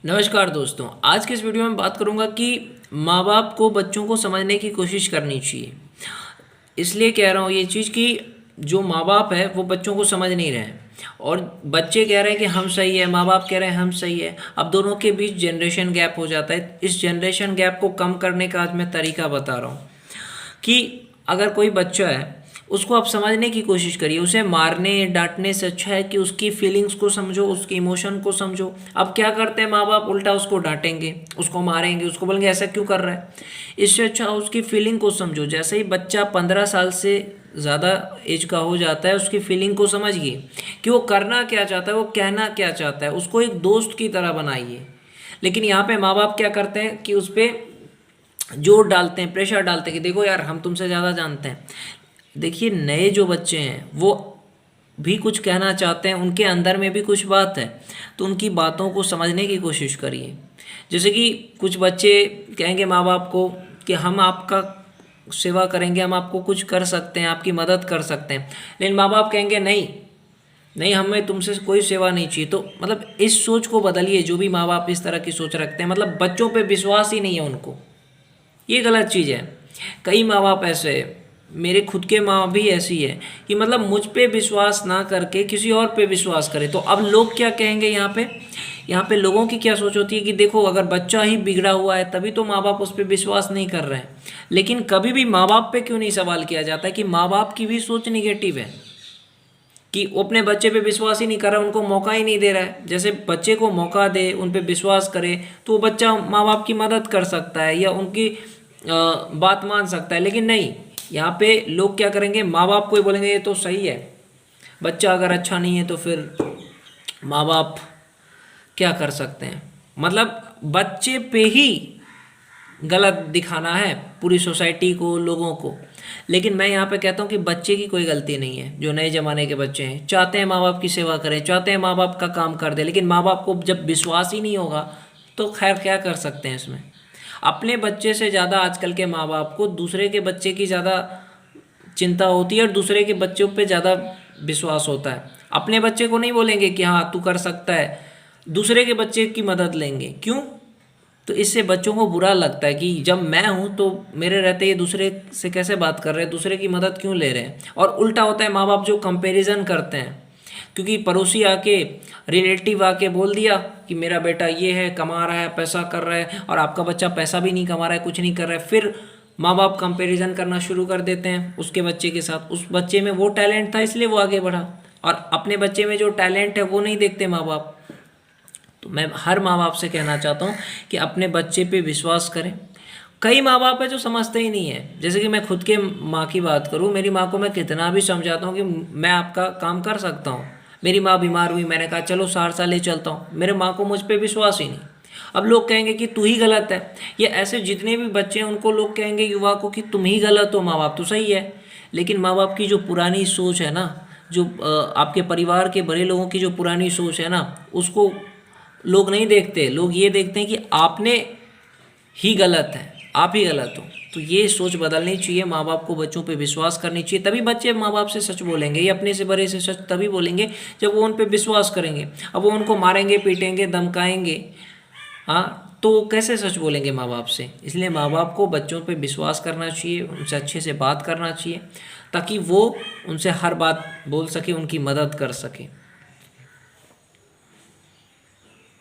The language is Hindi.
नमस्कार दोस्तों, आज के इस वीडियो में बात करूंगा कि माँ बाप को बच्चों को समझने की कोशिश करनी चाहिए। इसलिए कह रहा हूँ ये चीज़ कि जो माँ बाप है वो बच्चों को समझ नहीं रहे हैं और बच्चे कह रहे हैं कि हम सही है, माँ बाप कह रहे हैं हम सही है। अब दोनों के बीच जनरेशन गैप हो जाता है। इस जनरेशन गैप को कम करने का आज मैं तरीका बता रहा हूँ कि अगर कोई बच्चा है उसको आप समझने की कोशिश करिए। उसे मारने डांटने से अच्छा है कि उसकी फीलिंग्स को समझो, उसके इमोशन को समझो। अब क्या करते हैं माँ बाप, उल्टा उसको डांटेंगे, उसको मारेंगे, उसको बोलेंगे ऐसा क्यों कर रहा है। इससे अच्छा उसकी फीलिंग को समझो। जैसे ही बच्चा 15 साल से ज़्यादा एज का हो जाता है उसकी फीलिंग को समझिए कि वो करना क्या चाहता है, वो कहना क्या चाहता है। उसको एक दोस्त की तरह बनाइए। लेकिन यहाँ पे माँ बाप क्या करते हैं कि उस पर जोर डालते हैं, प्रेशर डालते हैं कि देखो यार हम तुमसे ज़्यादा जानते हैं। देखिए नए जो बच्चे हैं वो भी कुछ कहना चाहते हैं, उनके अंदर में भी कुछ बात है, तो उनकी बातों को समझने की कोशिश करिए। जैसे कि कुछ बच्चे कहेंगे माँ बाप को कि हम आपका सेवा करेंगे, हम आपको कुछ कर सकते हैं, आपकी मदद कर सकते हैं। लेकिन माँ बाप कहेंगे नहीं नहीं, हमें तुमसे कोई सेवा नहीं चाहिए। तो मतलब इस सोच को बदलिए। जो भी माँ बाप इस तरह की सोच रखते हैं, मतलब बच्चों पे विश्वास ही नहीं है उनको, ये गलत चीज़ है। कई माँ बाप ऐसे हैं, मेरे खुद के माँ भी ऐसी है कि मतलब मुझ पे विश्वास ना करके किसी और पे विश्वास करे। तो अब लोग क्या कहेंगे यहाँ पे लोगों की क्या सोच होती है कि देखो अगर बच्चा ही बिगड़ा हुआ है तभी तो माँ बाप उस पर विश्वास नहीं कर रहे हैं। लेकिन कभी भी माँ बाप पे क्यों नहीं सवाल किया जाता है कि माँ बाप की भी सोच निगेटिव है, कि वो अपने बच्चे पे विश्वास ही नहीं कर रहा, उनको मौका ही नहीं दे रहा है। जैसे बच्चे को मौका दे, उन पे विश्वास करे तो वो बच्चा माँ बाप की मदद कर सकता है या उनकी बात मान सकता है। लेकिन नहीं, यहाँ पे लोग क्या करेंगे, माँ बाप को ही बोलेंगे ये तो सही है। बच्चा अगर अच्छा नहीं है तो फिर माँ बाप क्या कर सकते हैं। मतलब बच्चे पे ही गलत दिखाना है पूरी सोसाइटी को, लोगों को। लेकिन मैं यहाँ पे कहता हूँ कि बच्चे की कोई गलती नहीं है। जो नए ज़माने के बच्चे हैं चाहते हैं माँ बाप की सेवा करें, चाहते हैं माँ बाप का काम कर दे, लेकिन माँ बाप को जब विश्वास ही नहीं होगा तो खैर क्या कर सकते हैं इसमें। अपने बच्चे से ज़्यादा आजकल के माँ बाप को दूसरे के बच्चे की ज़्यादा चिंता होती है और दूसरे के बच्चों पे ज़्यादा विश्वास होता है। अपने बच्चे को नहीं बोलेंगे कि हाँ तू कर सकता है, दूसरे के बच्चे की मदद लेंगे। क्यों? तो इससे बच्चों को बुरा लगता है कि जब मैं हूँ तो मेरे रहते ये दूसरे से कैसे बात कर रहे हैं, दूसरे की मदद क्यों ले रहे हैं। और उल्टा होता है, माँ बाप जो कंपैरिजन करते हैं, क्योंकि पड़ोसी आके, रिलेटिव आके बोल दिया कि मेरा बेटा ये है, कमा रहा है, पैसा कर रहा है, और आपका बच्चा पैसा भी नहीं कमा रहा है, कुछ नहीं कर रहा है। फिर माँ बाप कंपैरिजन करना शुरू कर देते हैं उसके बच्चे के साथ। उस बच्चे में वो टैलेंट था इसलिए वो आगे बढ़ा, और अपने बच्चे में जो टैलेंट है वो नहीं देखते माँ बाप। तो मैं हर माँ बाप से कहना चाहता हूँ कि अपने बच्चे पे विश्वास करें। कई माँ बाप है जो समझते ही नहीं है। जैसे कि मैं खुद के माँ की बात करूँ, मेरी माँ को मैं कितना भी समझाता हूँ कि मैं आपका काम कर सकता हूँ। मेरी माँ बीमार हुई, मैंने कहा चलो सहरसा ले चलता हूँ, मेरे माँ को मुझ पर विश्वास ही नहीं। अब लोग कहेंगे कि तू ही गलत है। ये ऐसे जितने भी बच्चे हैं उनको लोग कहेंगे, युवा को, कि तुम ही गलत हो, माँ बाप तो सही है। लेकिन माँ बाप की जो पुरानी सोच है ना, जो आपके परिवार के बड़े लोगों की जो पुरानी सोच है ना, उसको लोग नहीं देखते। लोग ये देखते हैं कि आपने ही गलत है, आप ही गलत हो। तो ये सोच बदलनी चाहिए। माँ बाप को बच्चों पे विश्वास करनी चाहिए, तभी बच्चे माँ बाप से सच बोलेंगे। ये अपने से बड़े से सच तभी बोलेंगे जब वो उन पे विश्वास करेंगे। अब वो उनको मारेंगे, पीटेंगे, धमकाएंगे, हाँ, तो कैसे सच बोलेंगे माँ बाप से। इसलिए माँ बाप को बच्चों पे विश्वास करना चाहिए, उनसे अच्छे से बात करना चाहिए, ताकि वो उनसे हर बात बोल सके, उनकी मदद कर सके।